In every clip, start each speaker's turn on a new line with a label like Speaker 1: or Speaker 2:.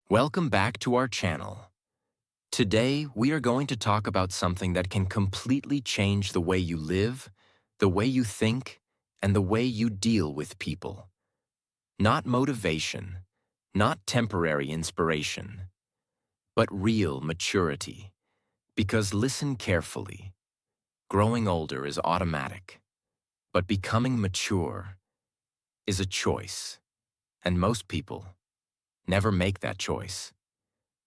Speaker 1: Welcome back to our channel. Today, we are going to talk about something that can completely change the way you live, the way you think, and the way you deal with people. Not motivation, not temporary inspiration, but real maturity. Because listen carefully. Growing older is automatic, but becoming mature is a choice. And most people never make that choice.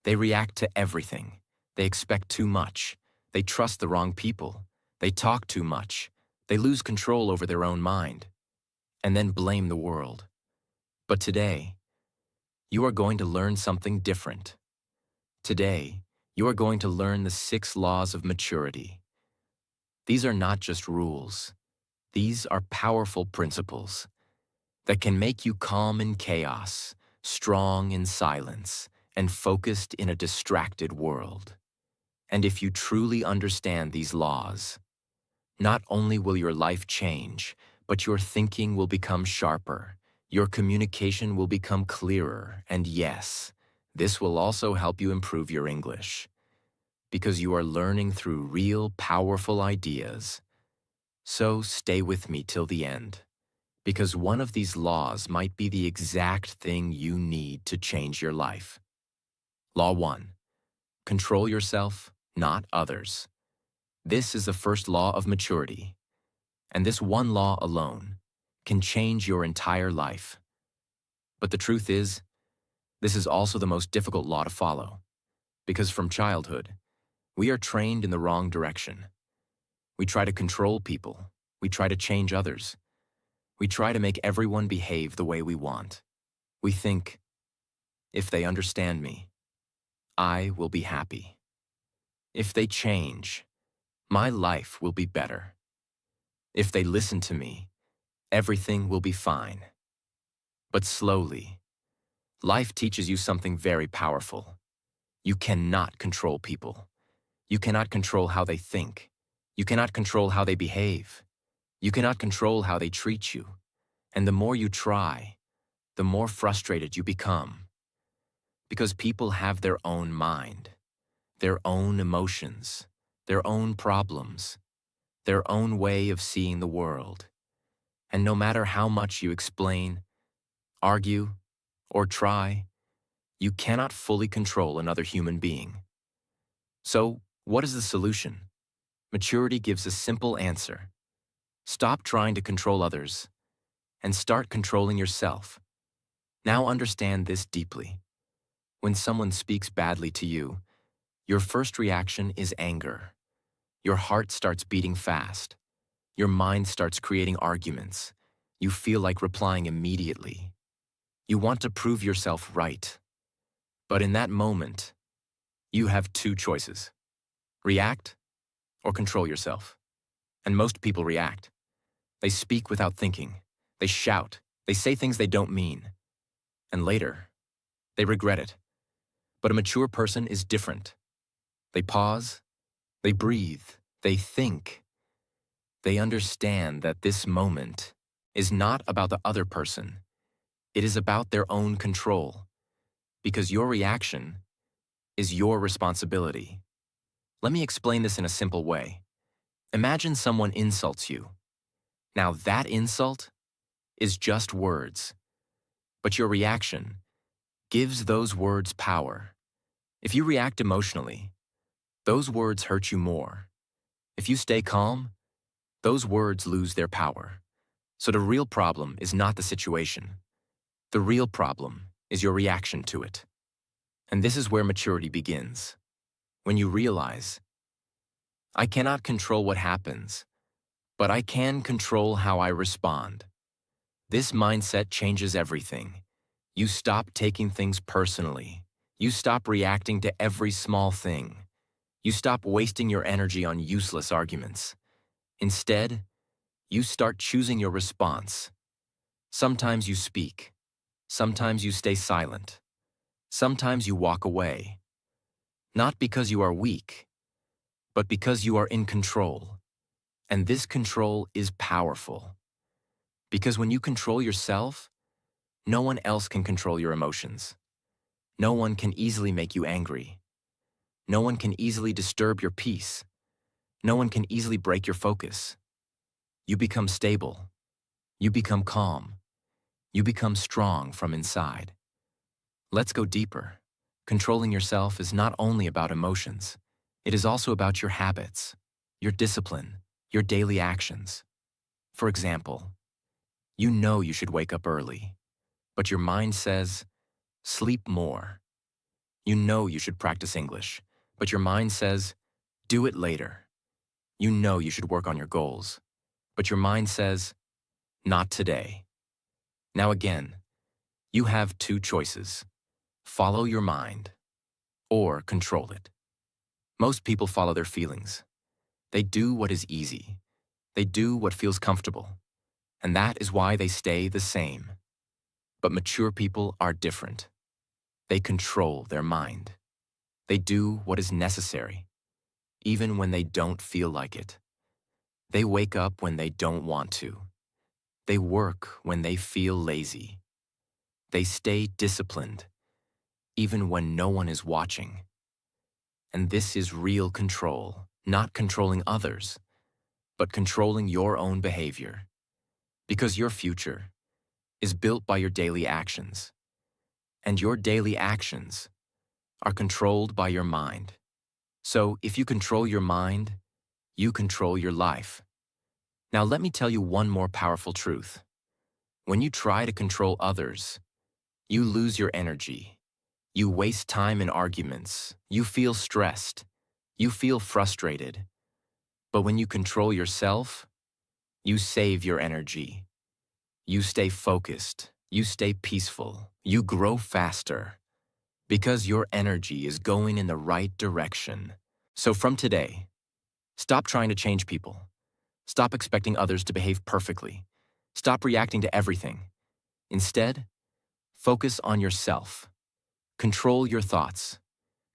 Speaker 1: They react to everything. They expect too much. They trust the wrong people. They talk too much. They lose control over their own mind, and then blame the world. But today, you are going to learn something different. Today, you are going to learn the 6 laws of maturity. These are not just rules. These are powerful principles that can make you calm in chaos, strong in silence, and focused in a distracted world. And if you truly understand these laws, not only will your life change, but your thinking will become sharper, your communication will become clearer, and yes, this will also help you improve your English, because you are learning through real, powerful ideas. So stay with me till the end, because one of these laws might be the exact thing you need to change your life. Law 1. Control yourself, not others. This is the first law of maturity, and this one law alone can change your entire life. But the truth is, this is also the most difficult law to follow, because from childhood, we are trained in the wrong direction. We try to control people. We try to change others. We try to make everyone behave the way we want. We think, if they understand me, I will be happy. If they change, my life will be better. If they listen to me, everything will be fine. But slowly, life teaches you something very powerful. You cannot control people. You cannot control how they think. You cannot control how they behave. You cannot control how they treat you. And the more you try, the more frustrated you become. Because people have their own mind, their own emotions, their own problems, their own way of seeing the world. And no matter how much you explain, argue, or try, you cannot fully control another human being. So, what is the solution? Maturity gives a simple answer. Stop trying to control others and start controlling yourself. Now understand this deeply. When someone speaks badly to you, your first reaction is anger. Your heart starts beating fast. Your mind starts creating arguments. You feel like replying immediately. You want to prove yourself right. But in that moment, you have 2 choices. React or control yourself. And most people react. They speak without thinking. They shout. They say things they don't mean. And later, they regret it. But a mature person is different. They pause. They breathe. They think. They understand that this moment is not about the other person. It is about their own control. Because your reaction is your responsibility. Let me explain this in a simple way. Imagine someone insults you. Now that insult is just words, but your reaction gives those words power. If you react emotionally, those words hurt you more. If you stay calm, those words lose their power. So the real problem is not the situation. The real problem is your reaction to it. And this is where maturity begins. When you realize, I cannot control what happens, but I can control how I respond. This mindset changes everything. You stop taking things personally. You stop reacting to every small thing. You stop wasting your energy on useless arguments. Instead, you start choosing your response. Sometimes you speak. Sometimes you stay silent. Sometimes you walk away. Not because you are weak, but because you are in control. And this control is powerful. Because when you control yourself, no one else can control your emotions. No one can easily make you angry. No one can easily disturb your peace. No one can easily break your focus. You become stable. You become calm. You become strong from inside. Let's go deeper. Controlling yourself is not only about emotions. It is also about your habits, your discipline, your daily actions. For example, you know you should wake up early, but your mind says, sleep more. You know you should practice English, but your mind says, do it later. You know you should work on your goals, but your mind says, not today. Now again, you have two choices. Follow your mind or control it. Most people follow their feelings. They do what is easy. They do what feels comfortable. And that is why they stay the same. But mature people are different. They control their mind. They do what is necessary, even when they don't feel like it. They wake up when they don't want to. They work when they feel lazy. They stay disciplined, even when no one is watching. And this is real control, not controlling others, but controlling your own behavior. Because your future is built by your daily actions, and your daily actions are controlled by your mind. So if you control your mind, you control your life. Now let me tell you one more powerful truth. When you try to control others, you lose your energy. You waste time in arguments. You feel stressed. You feel frustrated. But when you control yourself, you save your energy. You stay focused. You stay peaceful. You grow faster because your energy is going in the right direction. So from today, stop trying to change people. Stop expecting others to behave perfectly. Stop reacting to everything. Instead, focus on yourself. Control your thoughts.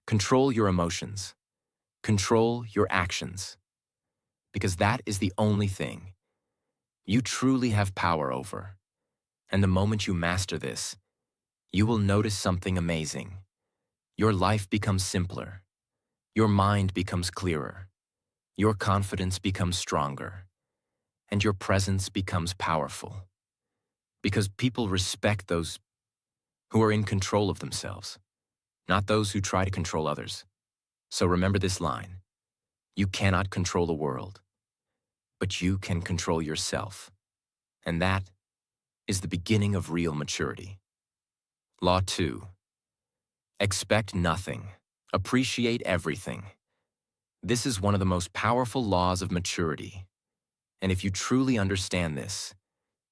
Speaker 1: Control your emotions. Control your actions. Because that is the only thing you truly have power over. And the moment you master this, you will notice something amazing. Your life becomes simpler. Your mind becomes clearer. Your confidence becomes stronger. And your presence becomes powerful. Because people respect those who are in control of themselves, not those who try to control others. So remember this line. You cannot control the world, but you can control yourself. And that is the beginning of real maturity. Law 2. Expect nothing. Appreciate everything. This is one of the most powerful laws of maturity. And if you truly understand this,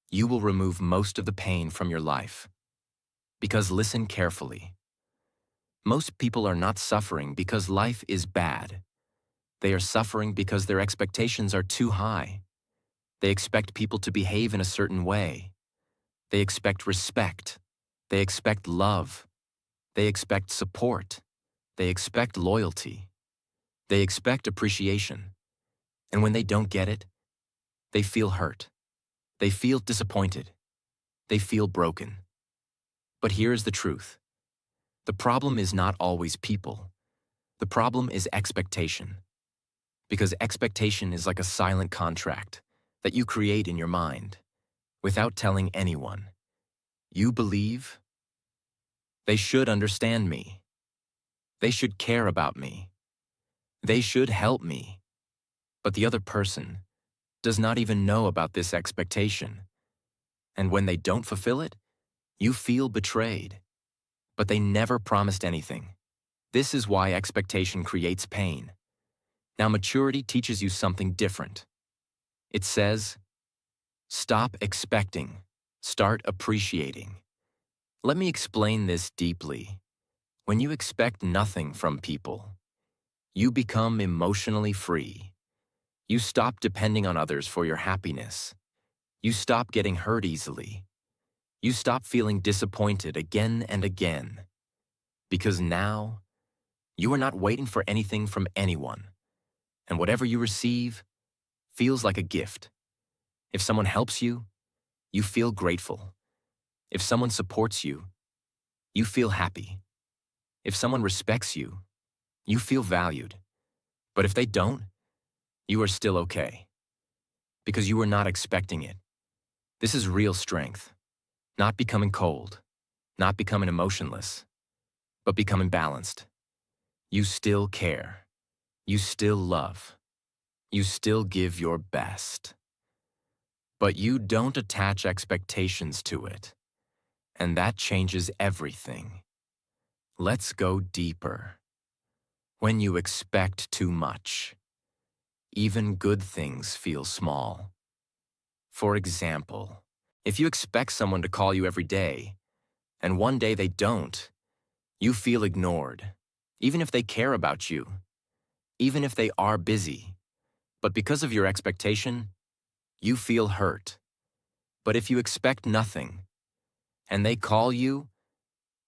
Speaker 1: you will remove most of the pain from your life. Because listen carefully. Most people are not suffering because life is bad. They are suffering because their expectations are too high. They expect people to behave in a certain way. They expect respect. They expect love. They expect support. They expect loyalty. They expect appreciation. And when they don't get it, they feel hurt. They feel disappointed. They feel broken. But here's the truth. The problem is not always people. The problem is expectation. Because expectation is like a silent contract that you create in your mind without telling anyone. You believe they should understand me. They should care about me. They should help me. But the other person does not even know about this expectation. And when they don't fulfill it, you feel betrayed. But they never promised anything. This is why expectation creates pain. Now maturity teaches you something different. It says, stop expecting, start appreciating. Let me explain this deeply. When you expect nothing from people, you become emotionally free. You stop depending on others for your happiness. You stop getting hurt easily. You stop feeling disappointed again and again. Because now, you are not waiting for anything from anyone. And whatever you receive feels like a gift. If someone helps you, you feel grateful. If someone supports you, you feel happy. If someone respects you, you feel valued. But if they don't, you are still okay. Because you were not expecting it. This is real strength. Not becoming cold, not becoming emotionless, but becoming balanced. You still care. You still love. You still give your best. But you don't attach expectations to it. And that changes everything. Let's go deeper. When you expect too much, even good things feel small. For example, if you expect someone to call you every day, and one day they don't, you feel ignored, even if they care about you, even if they are busy. But because of your expectation, you feel hurt. But if you expect nothing, and they call you,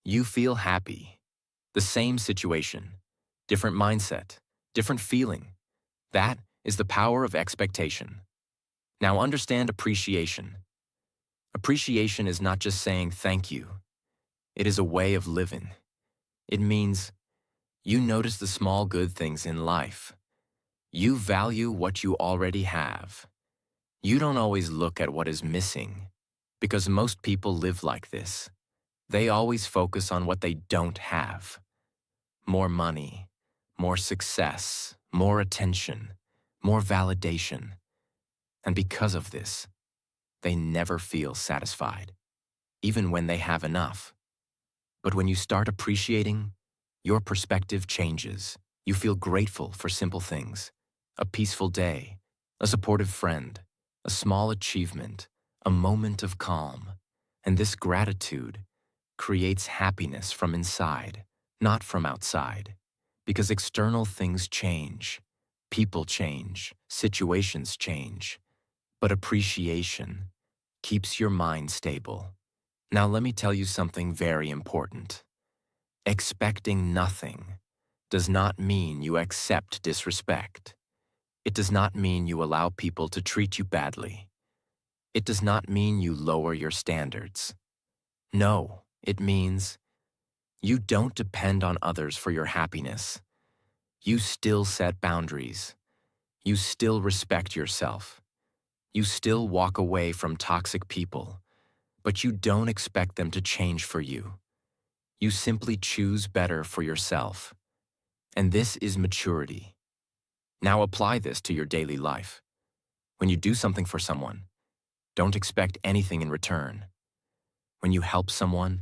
Speaker 1: you feel happy. The same situation, different mindset, different feeling. That is the power of expectation. Now understand appreciation. Appreciation is not just saying thank you. It is a way of living. It means you notice the small good things in life. You value what you already have. You don't always look at what is missing, because most people live like this. They always focus on what they don't have. More money, more success, more attention, more validation. And because of this, they never feel satisfied, even when they have enough. But when you start appreciating, your perspective changes. You feel grateful for simple things, a peaceful day, a supportive friend, a small achievement, a moment of calm. And this gratitude creates happiness from inside, not from outside. Because external things change, people change, situations change. But appreciation keeps your mind stable. Now let me tell you something very important. Expecting nothing does not mean you accept disrespect. It does not mean you allow people to treat you badly. It does not mean you lower your standards. No, it means you don't depend on others for your happiness. You still set boundaries. You still respect yourself. You still walk away from toxic people, but you don't expect them to change for you. You simply choose better for yourself. And this is maturity. Now apply this to your daily life. When you do something for someone, don't expect anything in return. When you help someone,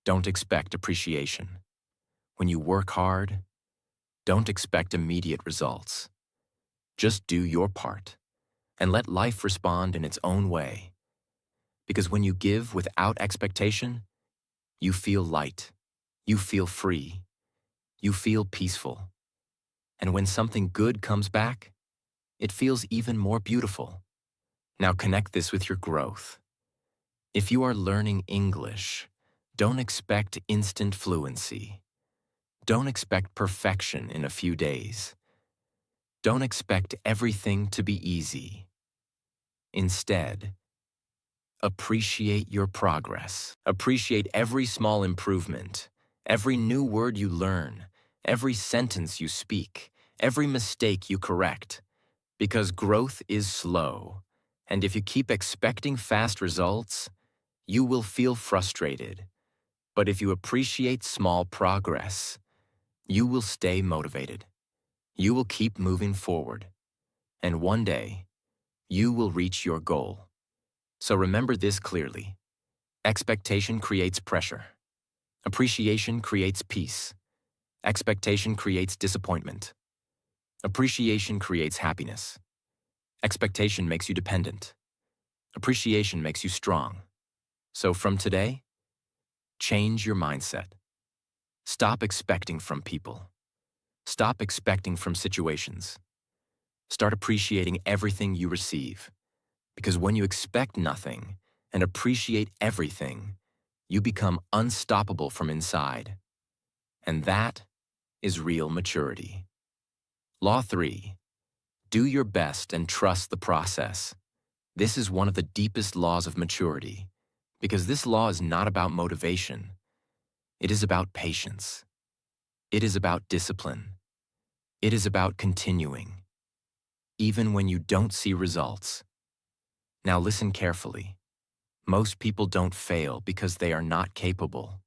Speaker 1: don't expect appreciation. When you work hard, don't expect immediate results. Just do your part and let life respond in its own way. Because when you give without expectation, you feel light, you feel free, you feel peaceful. And when something good comes back, it feels even more beautiful. Now connect this with your growth. If you are learning English, don't expect instant fluency. Don't expect perfection in a few days. Don't expect everything to be easy. Instead, appreciate your progress. Appreciate every small improvement, every new word you learn, every sentence you speak, every mistake you correct. Because growth is slow, and if you keep expecting fast results, you will feel frustrated. But if you appreciate small progress, you will stay motivated. You will keep moving forward. And one day, you will reach your goal. So remember this clearly. Expectation creates pressure. Appreciation creates peace. Expectation creates disappointment. Appreciation creates happiness. Expectation makes you dependent. Appreciation makes you strong. So from today, change your mindset. Stop expecting from people. Stop expecting from situations. Start appreciating everything you receive. Because when you expect nothing and appreciate everything, you become unstoppable from inside. And that is real maturity. Law 3. Do your best and trust the process. This is one of the deepest laws of maturity, because this law is not about motivation. It is about patience. It is about discipline. It is about continuing, even when you don't see results. Now listen carefully. Most people don't fail because they are not capable.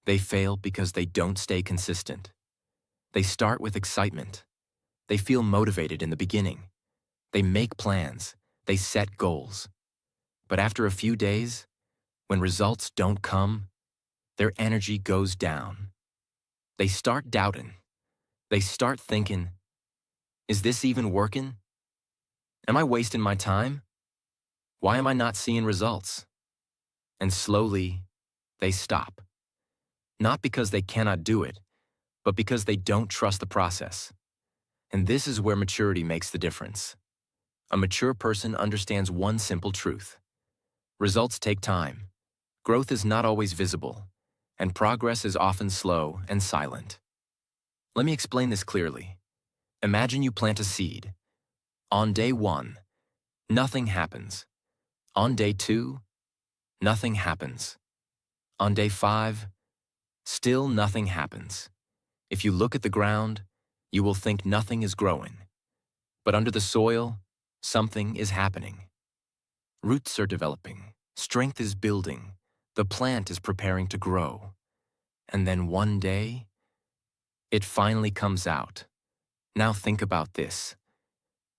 Speaker 1: They fail because they don't stay consistent. They start with excitement. They feel motivated in the beginning. They make plans. They set goals. But after a few days, when results don't come, their energy goes down. They start doubting. They start thinking, is this even working? Am I wasting my time? Why am I not seeing results? And slowly, they stop. Not because they cannot do it, but because they don't trust the process. And this is where maturity makes the difference. A mature person understands one simple truth. Results take time. Growth is not always visible, and progress is often slow and silent. Let me explain this clearly. Imagine you plant a seed. On day 1, nothing happens. On day 2, nothing happens. On day 5, still nothing happens. If you look at the ground, you will think nothing is growing. But under the soil, something is happening. Roots are developing, strength is building, the plant is preparing to grow. And then one day, it finally comes out. Now think about this.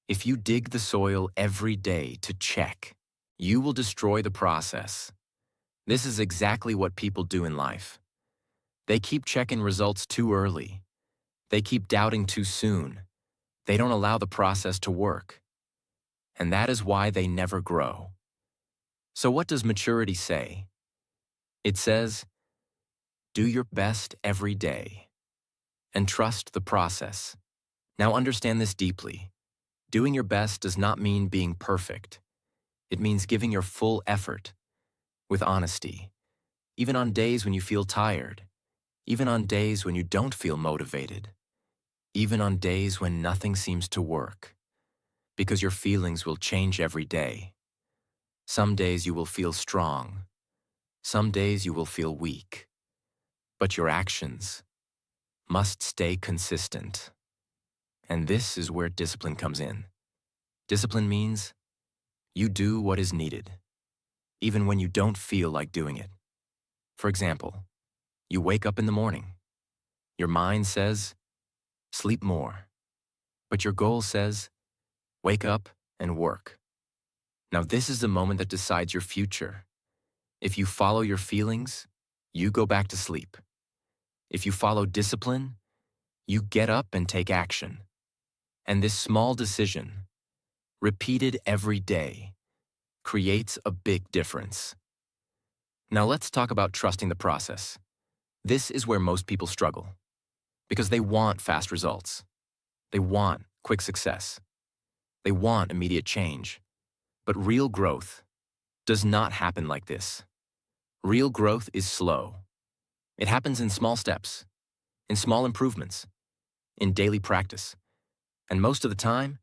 Speaker 1: If you dig the soil every day to check, you will destroy the process. This is exactly what people do in life. They keep checking results too early. They keep doubting too soon. They don't allow the process to work. And that is why they never grow. So what does maturity say? It says, do your best every day and trust the process. Now understand this deeply. Doing your best does not mean being perfect. It means giving your full effort with honesty, even on days when you feel tired, even on days when you don't feel motivated, even on days when nothing seems to work, because your feelings will change every day. Some days you will feel strong. Some days you will feel weak. But your actions must stay consistent. And this is where discipline comes in. Discipline means you do what is needed, even when you don't feel like doing it. For example, you wake up in the morning. Your mind says, sleep more. But your goal says, wake up and work. Now this is the moment that decides your future. If you follow your feelings, you go back to sleep. If you follow discipline, you get up and take action. And this small decision, repeated every day, creates a big difference. Now let's talk about trusting the process. This is where most people struggle, because they want fast results. They want quick success. They want immediate change. But real growth does not happen like this. Real growth is slow. It happens in small steps, in small improvements, in daily practice. And most of the time,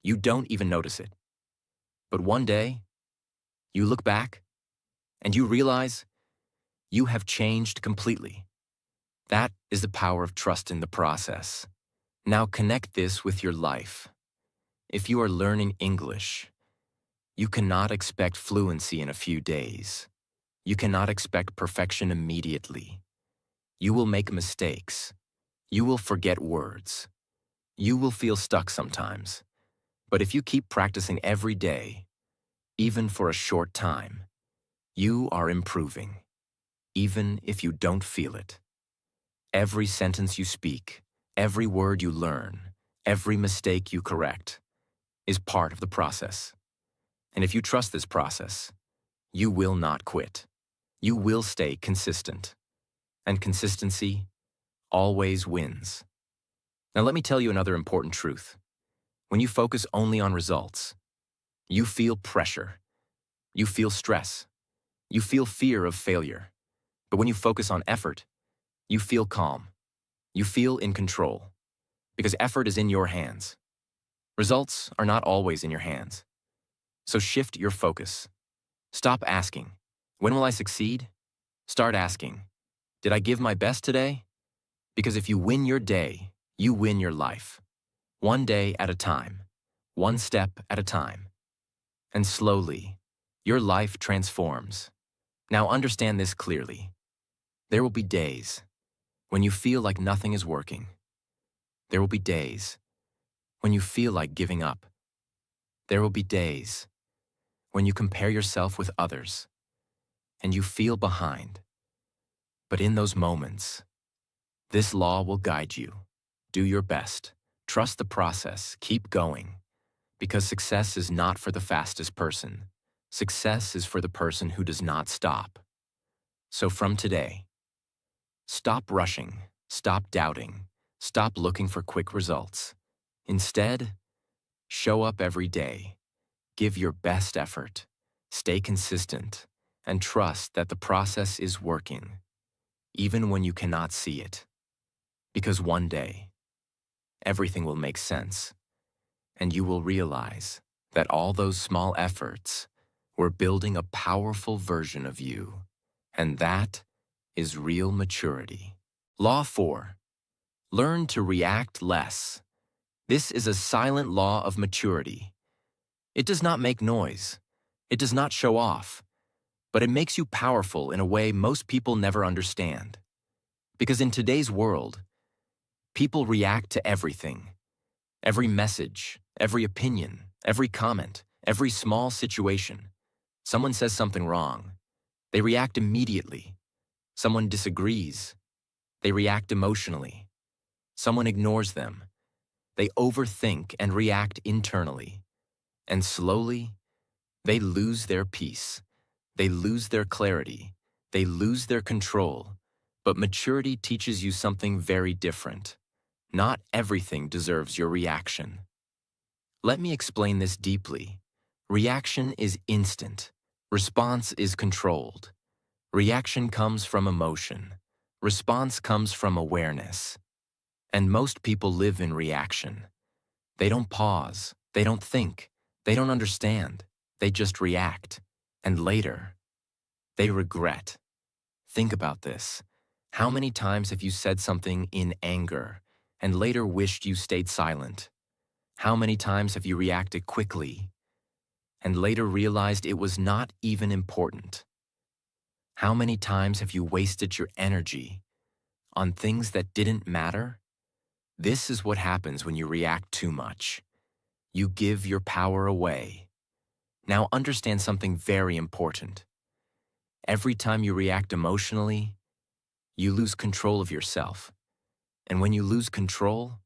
Speaker 1: you don't even notice it. But one day, you look back and you realize you have changed completely. That is the power of trust in the process. Now connect this with your life. If you are learning English, you cannot expect fluency in a few days. You cannot expect perfection immediately. You will make mistakes. You will forget words. You will feel stuck sometimes. But if you keep practicing every day, even for a short time, you are improving, even if you don't feel it. Every sentence you speak, every word you learn, every mistake you correct is part of the process. And if you trust this process, you will not quit. You will stay consistent. And consistency always wins. Now let me tell you another important truth. When you focus only on results, you feel pressure. You feel stress. You feel fear of failure. But when you focus on effort, you feel calm. You feel in control. Because effort is in your hands. Results are not always in your hands. So shift your focus. Stop asking, when will I succeed? Start asking, did I give my best today? Because if you win your day, you win your life. One day at a time, one step at a time. And slowly, your life transforms. Now understand this clearly. There will be days when you feel like nothing is working. There will be days when you feel like giving up. There will be days when you compare yourself with others and you feel behind. But in those moments, this law will guide you. Do your best. Trust the process. Keep going. Because success is not for the fastest person. Success is for the person who does not stop. So from today, stop rushing, stop doubting, stop looking for quick results. Instead, show up every day, give your best effort, stay consistent, and trust that the process is working, even when you cannot see it. Because one day, everything will make sense, and you will realize that all those small efforts were building a powerful version of you, and that is real maturity. Law 4. Learn to react less. This is a silent law of maturity. It does not make noise. It does not show off. But it makes you powerful in a way most people never understand. Because in today's world, people react to everything. Every message, every opinion, every comment, every small situation. Someone says something wrong. They react immediately. Someone disagrees. They react emotionally. Someone ignores them. They overthink and react internally. And slowly, they lose their peace. They lose their clarity. They lose their control. But maturity teaches you something very different. Not everything deserves your reaction. Let me explain this deeply. Reaction is instant. Response is controlled. Reaction comes from emotion. Response comes from awareness. And most people live in reaction. They don't pause. They don't think. They don't understand. They just react. And later, they regret. Think about this. How many times have you said something in anger and later wished you stayed silent? How many times have you reacted quickly and later realized it was not even important? How many times have you wasted your energy on things that didn't matter? This is what happens when you react too much. You give your power away. Now understand something very important. Every time you react emotionally, you lose control of yourself. And when you lose control,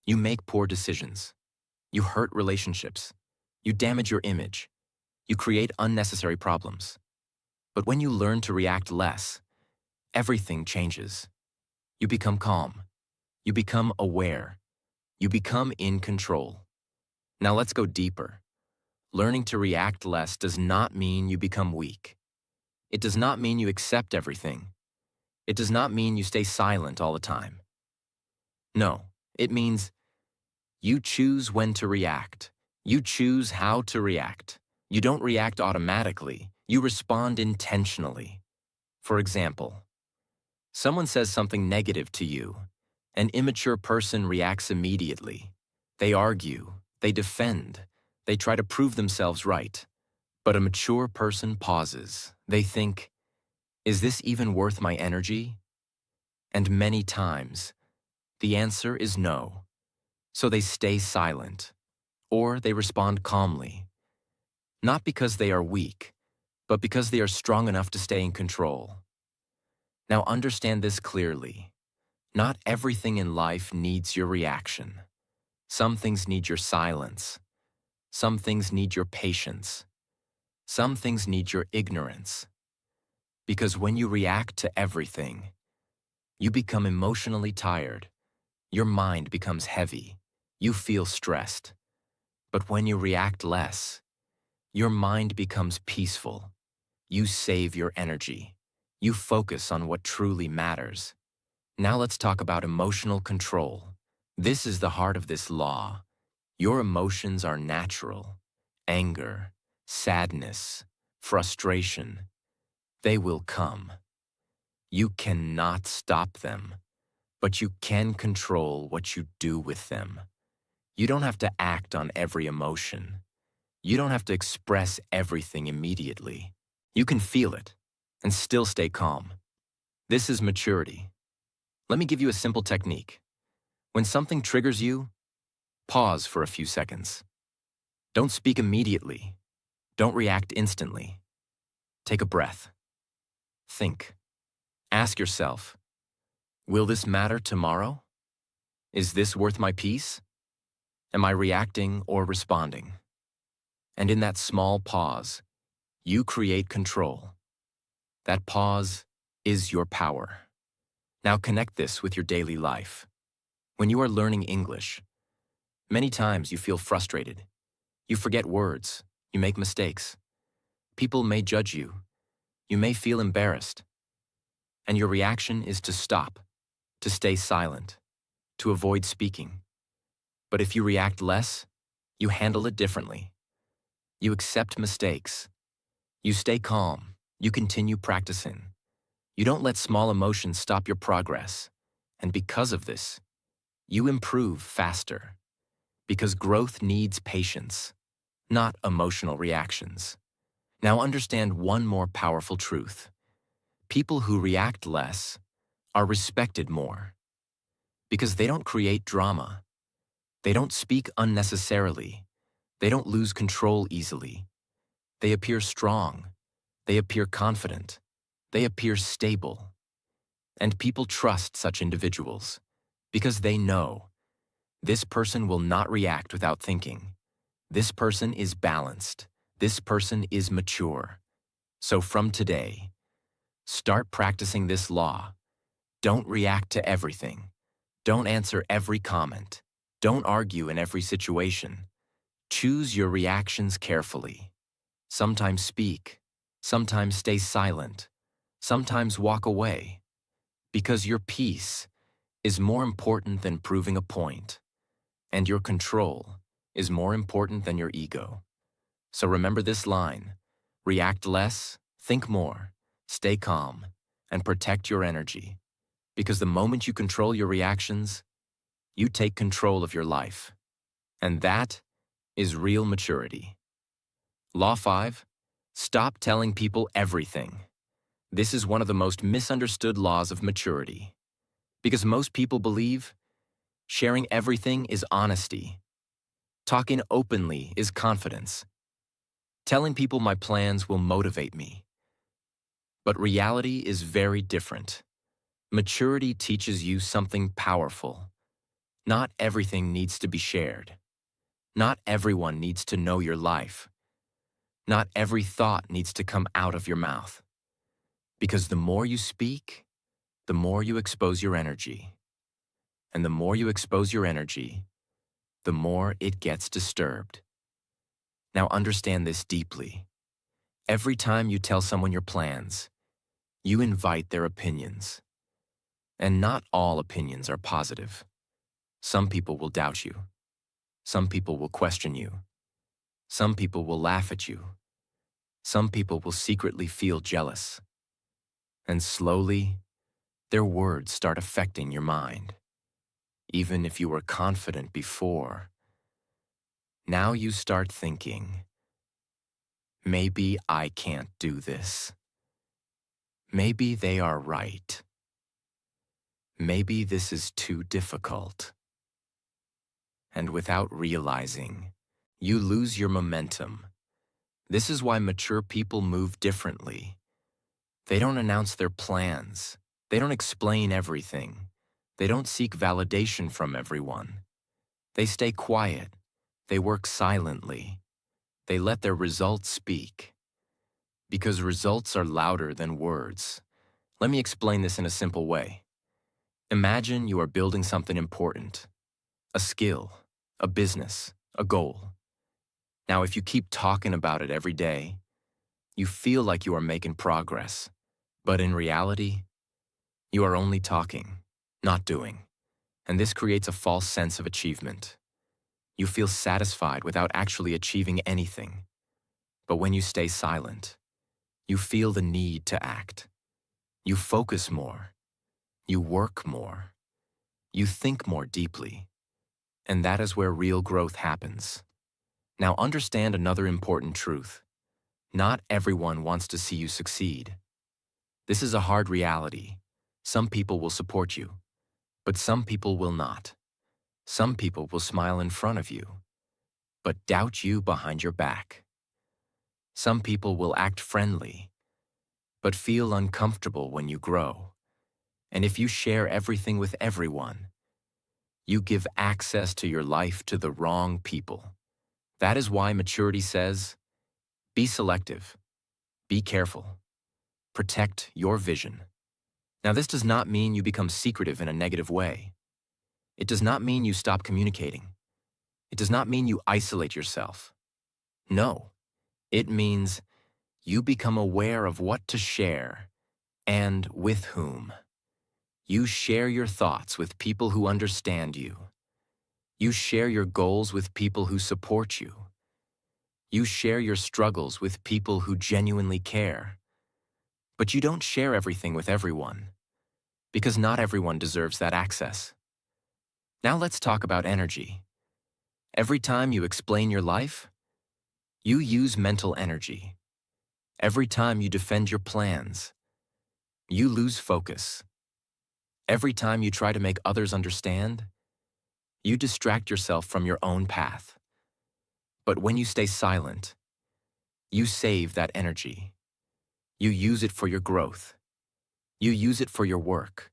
Speaker 1: you make poor decisions. You hurt relationships. You damage your image. You create unnecessary problems. But when you learn to react less, everything changes. You become calm. You become aware. You become in control. Now let's go deeper. Learning to react less does not mean you become weak. It does not mean you accept everything. It does not mean you stay silent all the time. No, it means you choose when to react. You choose how to react. You don't react automatically. You respond intentionally. For example, someone says something negative to you. An immature person reacts immediately. They argue. They defend. They try to prove themselves right. But a mature person pauses. They think, is this even worth my energy? And many times, the answer is no. So they stay silent, or they respond calmly. Not because they are weak, but because they are strong enough to stay in control. Now understand this clearly. Not everything in life needs your reaction. Some things need your silence. Some things need your patience. Some things need your ignorance. Because when you react to everything, you become emotionally tired. Your mind becomes heavy. You feel stressed. But when you react less, your mind becomes peaceful. You save your energy. You focus on what truly matters. Now let's talk about emotional control. This is the heart of this law. Your emotions are natural. Anger, sadness, frustration, they will come. You cannot stop them. but you can control what you do with them. You don't have to act on every emotion. You don't have to express everything immediately. You can feel it and still stay calm. This is maturity. Let me give you a simple technique. When something triggers you, pause for a few seconds. Don't speak immediately. Don't react instantly. Take a breath. Think. Ask yourself, will this matter tomorrow? Is this worth my peace? Am I reacting or responding? And in that small pause, you create control. That pause is your power. Now connect this with your daily life. When you are learning English, many times you feel frustrated. You forget words. You make mistakes. People may judge you. You may feel embarrassed. And your reaction is to stop, to stay silent, to avoid speaking. But if you react less, you handle it differently. You accept mistakes. You stay calm. You continue practicing. You don't let small emotions stop your progress. And because of this, you improve faster. Because growth needs patience, not emotional reactions. Now understand one more powerful truth. People who react less are respected more. Because they don't create drama. They don't speak unnecessarily. They don't lose control easily. They appear strong. They appear confident. They appear stable. And people trust such individuals because they know this person will not react without thinking. This person is balanced. This person is mature. So from today, start practicing this law. Don't react to everything. Don't answer every comment. Don't argue in every situation. Choose your reactions carefully. Sometimes speak. Sometimes stay silent. Sometimes walk away. Because your peace is more important than proving a point. And your control is more important than your ego. So remember this line. React less, think more, stay calm, and protect your energy. Because the moment you control your reactions, you take control of your life. And that is real maturity. Law 5. Stop telling people everything. This is one of the most misunderstood laws of maturity. Because most people believe sharing everything is honesty. Talking openly is confidence. Telling people my plans will motivate me. But reality is very different. Maturity teaches you something powerful. Not everything needs to be shared. Not everyone needs to know your life. Not every thought needs to come out of your mouth. Because the more you speak, the more you expose your energy. And the more you expose your energy, the more it gets disturbed. Now understand this deeply. Every time you tell someone your plans, you invite their opinions. And not all opinions are positive. Some people will doubt you. Some people will question you. Some people will laugh at you. Some people will secretly feel jealous. And slowly, their words start affecting your mind. Even if you were confident before, now you start thinking, maybe I can't do this. Maybe they are right. Maybe this is too difficult. And without realizing, you lose your momentum. This is why mature people move differently. They don't announce their plans. They don't explain everything. They don't seek validation from everyone. They stay quiet. They work silently. They let their results speak. Because results are louder than words. Let me explain this in a simple way. Imagine you are building something important. A skill, a business, a goal. Now, if you keep talking about it every day, you feel like you are making progress. But in reality, you are only talking, not doing. And this creates a false sense of achievement. You feel satisfied without actually achieving anything. But when you stay silent, you feel the need to act. You focus more. You work more. You think more deeply, and that is where real growth happens. Now understand another important truth. Not everyone wants to see you succeed. This is a hard reality. Some people will support you, but some people will not. Some people will smile in front of you, but doubt you behind your back. Some people will act friendly, but feel uncomfortable when you grow. And if you share everything with everyone, you give access to your life to the wrong people. That is why maturity says, be selective, be careful, protect your vision. Now, this does not mean you become secretive in a negative way. It does not mean you stop communicating. It does not mean you isolate yourself. No, it means you become aware of what to share and with whom. You share your thoughts with people who understand you. You share your goals with people who support you. You share your struggles with people who genuinely care. But you don't share everything with everyone, because not everyone deserves that access. Now let's talk about energy. Every time you explain your life, you use mental energy. Every time you defend your plans, you lose focus. Every time you try to make others understand, you distract yourself from your own path. But when you stay silent, you save that energy. You use it for your growth. You use it for your work.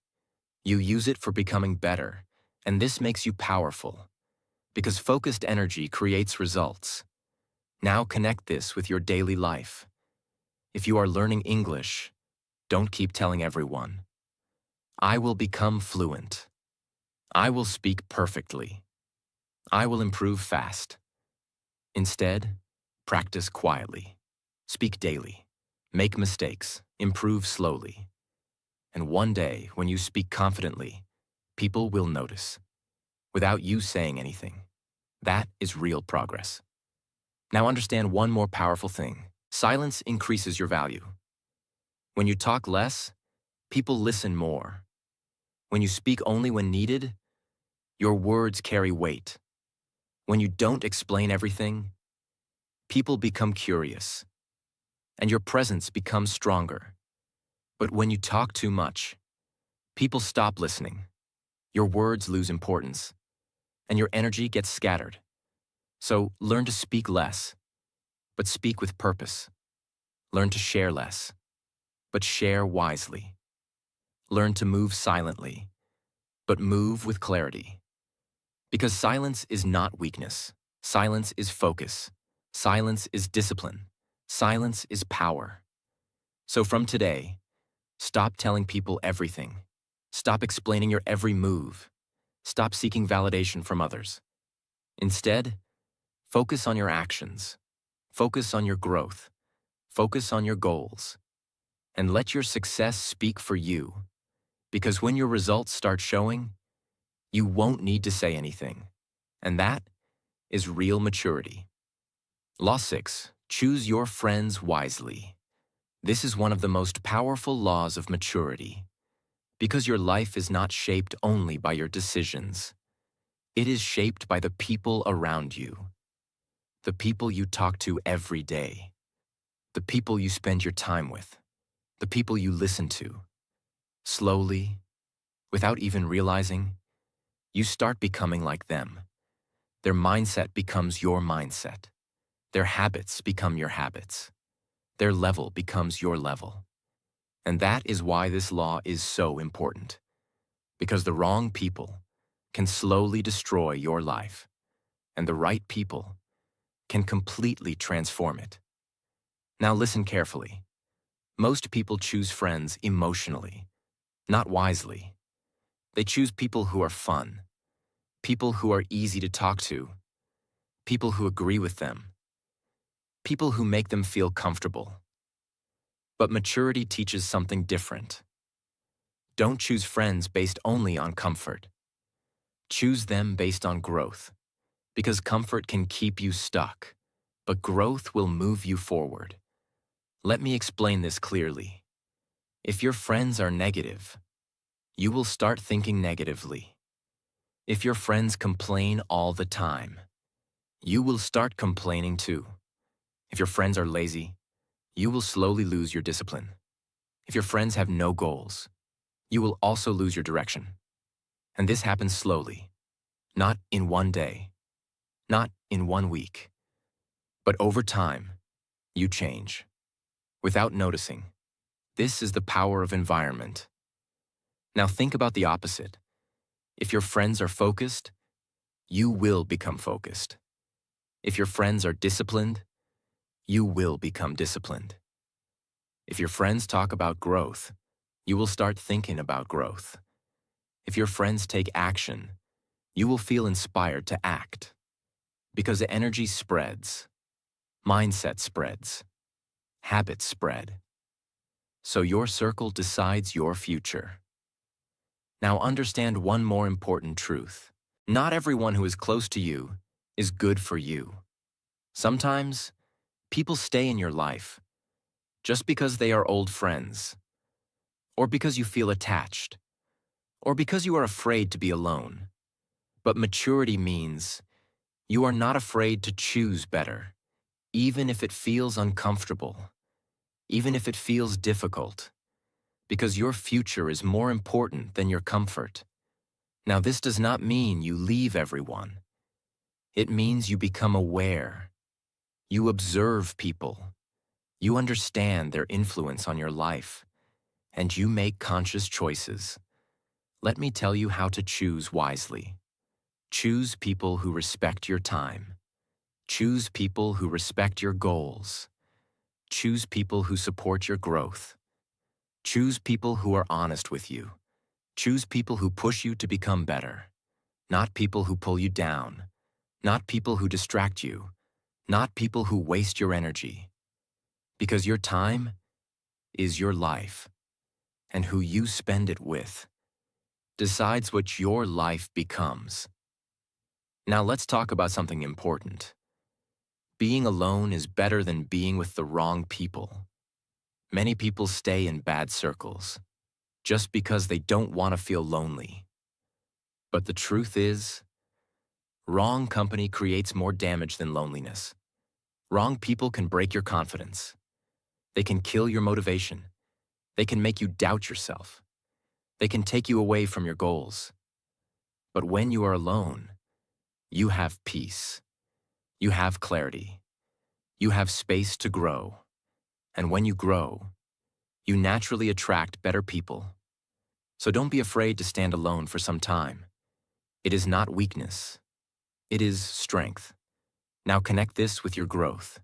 Speaker 1: You use it for becoming better. And this makes you powerful, because focused energy creates results. Now connect this with your daily life. If you are learning English, don't keep telling everyone, I will become fluent. I will speak perfectly. I will improve fast. Instead, practice quietly. Speak daily. Make mistakes. Improve slowly. And one day, when you speak confidently, people will notice, without you saying anything. That is real progress. Now understand one more powerful thing. Silence increases your value. When you talk less, people listen more. When you speak only when needed, your words carry weight. When you don't explain everything, people become curious, and your presence becomes stronger. But when you talk too much, people stop listening. Your words lose importance, and your energy gets scattered. So learn to speak less, but speak with purpose. Learn to share less, but share wisely. Learn to move silently, but move with clarity. Because silence is not weakness. Silence is focus. Silence is discipline. Silence is power. So from today, stop telling people everything. Stop explaining your every move. Stop seeking validation from others. Instead, focus on your actions. Focus on your growth. Focus on your goals. And let your success speak for you. Because when your results start showing, you won't need to say anything. And that is real maturity. Law 6. Choose your friends wisely. This is one of the most powerful laws of maturity. Because your life is not shaped only by your decisions. It is shaped by the people around you. The people you talk to every day. The people you spend your time with. The people you listen to. Slowly, without even realizing, you start becoming like them. Their mindset becomes your mindset. Their habits become your habits. Their level becomes your level. And that is why this law is so important. Because the wrong people can slowly destroy your life, and the right people can completely transform it. Now listen carefully. Most people choose friends emotionally, not wisely. They choose people who are fun, people who are easy to talk to, people who agree with them, people who make them feel comfortable. But maturity teaches something different. Don't choose friends based only on comfort. Choose them based on growth, because comfort can keep you stuck, but growth will move you forward. Let me explain this clearly. If your friends are negative, you will start thinking negatively. If your friends complain all the time, you will start complaining too. If your friends are lazy, you will slowly lose your discipline. If your friends have no goals, you will also lose your direction. And this happens slowly, not in one day, not in one week, but over time, you change. Without noticing, this is the power of environment. Now think about the opposite. If your friends are focused, you will become focused. If your friends are disciplined, you will become disciplined. If your friends talk about growth, you will start thinking about growth. If your friends take action, you will feel inspired to act. Because energy spreads, mindset spreads, habits spread. So your circle decides your future. Now understand one more important truth. Not everyone who is close to you is good for you. Sometimes, people stay in your life just because they are old friends, or because you feel attached, or because you are afraid to be alone. But maturity means you are not afraid to choose better, even if it feels uncomfortable, even if it feels difficult, because your future is more important than your comfort. Now, this does not mean you leave everyone. It means you become aware. You observe people. You understand their influence on your life, and you make conscious choices. Let me tell you how to choose wisely. Choose people who respect your time. Choose people who respect your goals. Choose people who support your growth. Choose people who are honest with you. Choose people who push you to become better. Not people who pull you down. Not people who distract you. Not people who waste your energy. Because your time is your life, and who you spend it with decides what your life becomes. Now let's talk about something important. Being alone is better than being with the wrong people. Many people stay in bad circles just because they don't want to feel lonely. But the truth is, wrong company creates more damage than loneliness. Wrong people can break your confidence. They can kill your motivation. They can make you doubt yourself. They can take you away from your goals. But when you are alone, you have peace. You have clarity. You have space to grow. And when you grow, you naturally attract better people. So don't be afraid to stand alone for some time. It is not weakness. It is strength. Now connect this with your growth.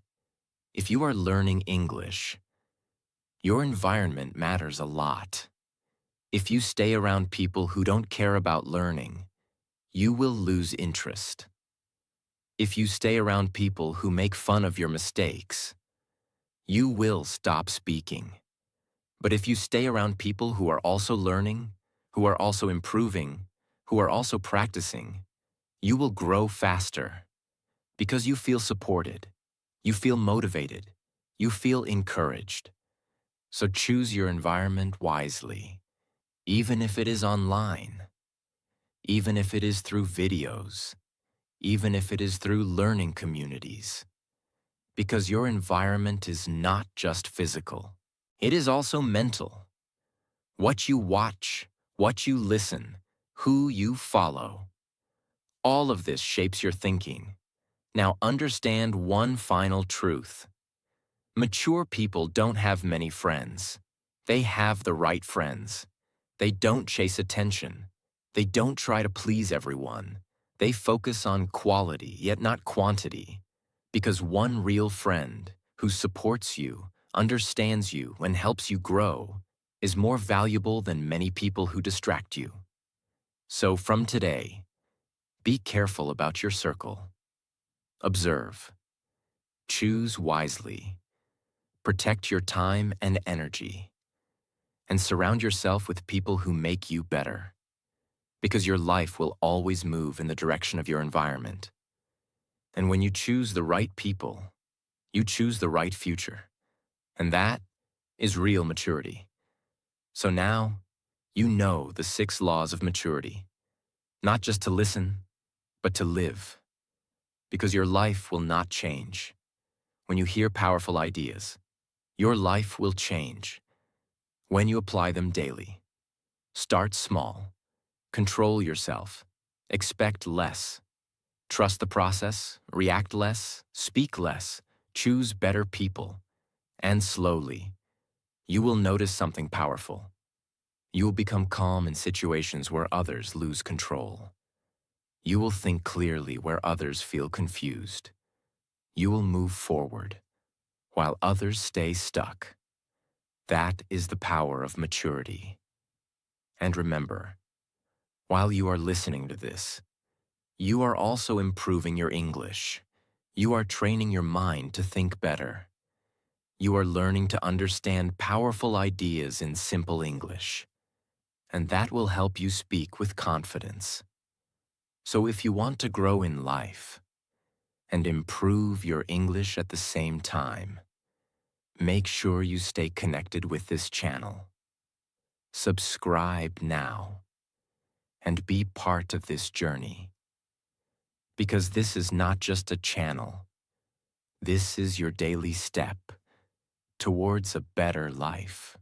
Speaker 1: If you are learning English, your environment matters a lot. If you stay around people who don't care about learning, you will lose interest. If you stay around people who make fun of your mistakes, you will stop speaking. But if you stay around people who are also learning, who are also improving, who are also practicing, you will grow faster because you feel supported, you feel motivated, you feel encouraged. So choose your environment wisely, even if it is online, even if it is through videos, even if it is through learning communities. Because your environment is not just physical, it is also mental. What you watch, what you listen, who you follow, all of this shapes your thinking. Now understand one final truth. Mature people don't have many friends. They have the right friends. They don't chase attention. They don't try to please everyone. They focus on quality, yet not quantity. Because one real friend who supports you, understands you, and helps you grow is more valuable than many people who distract you. So from today, be careful about your circle. Observe. Choose wisely. Protect your time and energy. And surround yourself with people who make you better. Because your life will always move in the direction of your environment. And when you choose the right people, you choose the right future. And that is real maturity. So now, you know the 6 laws of maturity. Not just to listen, but to live. Because your life will not change. When you hear powerful ideas, your life will change when you apply them daily. Start small. Control yourself. Expect less. Trust the process. React less. Speak less. Choose better people. And slowly, you will notice something powerful. You will become calm in situations where others lose control. You will think clearly where others feel confused. You will move forward while others stay stuck. That is the power of maturity. And remember, while you are listening to this, you are also improving your English. You are training your mind to think better. You are learning to understand powerful ideas in simple English. And that will help you speak with confidence. So if you want to grow in life and improve your English at the same time, make sure you stay connected with this channel. Subscribe now and be part of this journey. Because this is not just a channel. This is your daily step towards a better life.